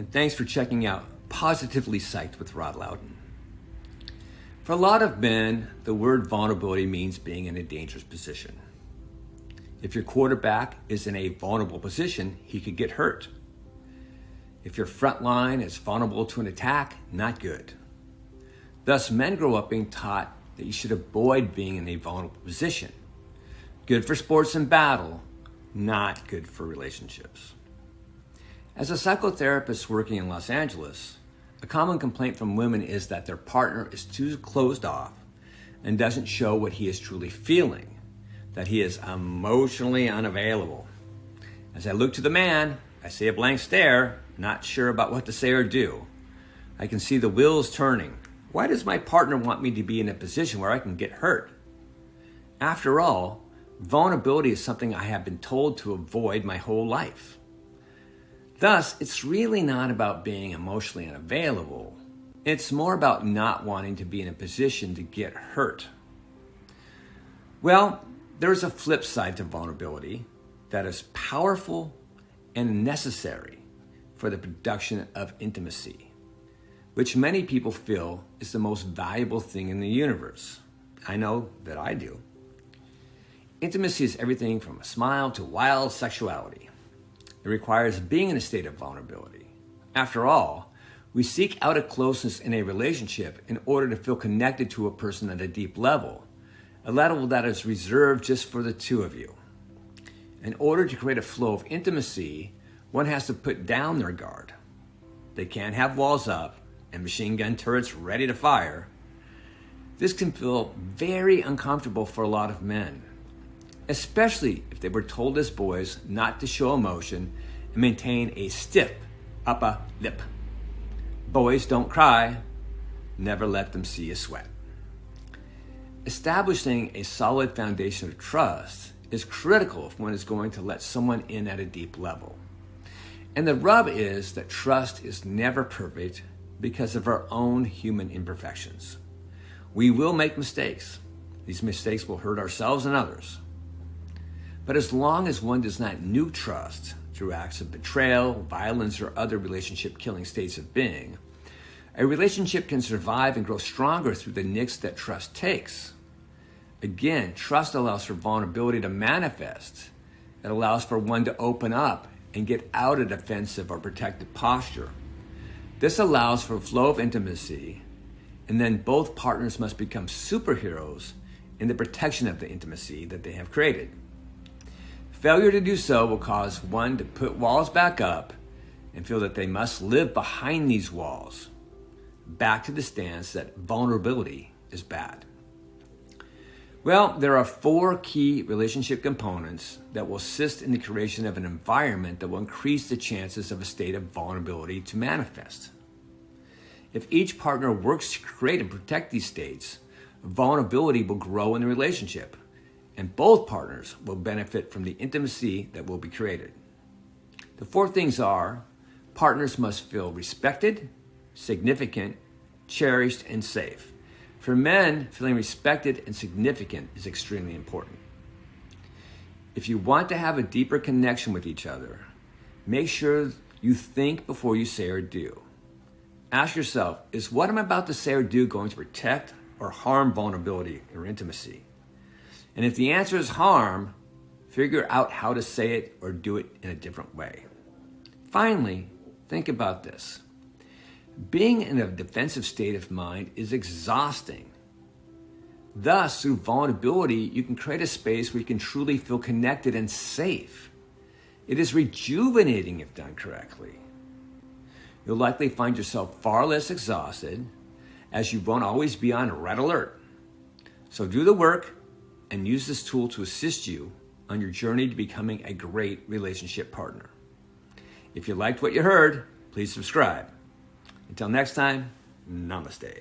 and thanks for checking out Positively Psyched with Rod Loudon. For a lot of men, the word vulnerability means being in a dangerous position. If your quarterback is in a vulnerable position, he could get hurt. If your front line is vulnerable to an attack, not good. Thus, men grow up being taught that you should avoid being in a vulnerable position. Good for sports and battle, not good for relationships. As a psychotherapist working in Los Angeles, a common complaint from women is that their partner is too closed off and doesn't show what he is truly feeling, that he is emotionally unavailable. As I look to the man, I see a blank stare, not sure about what to say or do. I can see the wheels turning. Why does my partner want me to be in a position where I can get hurt? After all, vulnerability is something I have been told to avoid my whole life. Thus, it's really not about being emotionally unavailable. It's more about not wanting to be in a position to get hurt. Well, there's a flip side to vulnerability that is powerful and necessary for the production of intimacy, which many people feel is the most valuable thing in the universe. I know that I do. Intimacy is everything from a smile to wild sexuality. It requires being in a state of vulnerability. After all, we seek out a closeness in a relationship in order to feel connected to a person at a deep level, a level that is reserved just for the two of you. In order to create a flow of intimacy, one has to put down their guard. They can't have walls up and machine gun turrets ready to fire. This can feel very uncomfortable for a lot of men, especially if they were told as boys not to show emotion and maintain a stiff upper lip. Boys don't cry, never let them see you sweat. Establishing a solid foundation of trust is critical if one is going to let someone in at a deep level. And the rub is that trust is never perfect because of our own human imperfections. We will make mistakes. These mistakes will hurt ourselves and others. But as long as one does not nuke trust through acts of betrayal, violence, or other relationship-killing states of being, a relationship can survive and grow stronger through the nicks that trust takes. Again, trust allows for vulnerability to manifest. It allows for one to open up and get out of defensive or protective posture. This allows for a flow of intimacy, and then both partners must become superheroes in the protection of the intimacy that they have created. Failure to do so will cause one to put walls back up and feel that they must live behind these walls, back to the stance that vulnerability is bad. Well, there are 4 key relationship components that will assist in the creation of an environment that will increase the chances of a state of vulnerability to manifest. If each partner works to create and protect these states, vulnerability will grow in the relationship, and both partners will benefit from the intimacy that will be created. The 4 things are: partners must feel respected, significant, cherished, and safe. For men, feeling respected and significant is extremely important. If you want to have a deeper connection with each other, make sure you think before you say or do. Ask yourself, is what I'm about to say or do going to protect or harm vulnerability or intimacy? And if the answer is harm, figure out how to say it or do it in a different way. Finally, think about this. Being in a defensive state of mind is exhausting. Thus, through vulnerability, you can create a space where you can truly feel connected and safe. It is rejuvenating if done correctly. You'll likely find yourself far less exhausted, as you won't always be on red alert. So do the work and use this tool to assist you on your journey to becoming a great relationship partner. If you liked what you heard, please subscribe. Until next time, namaste.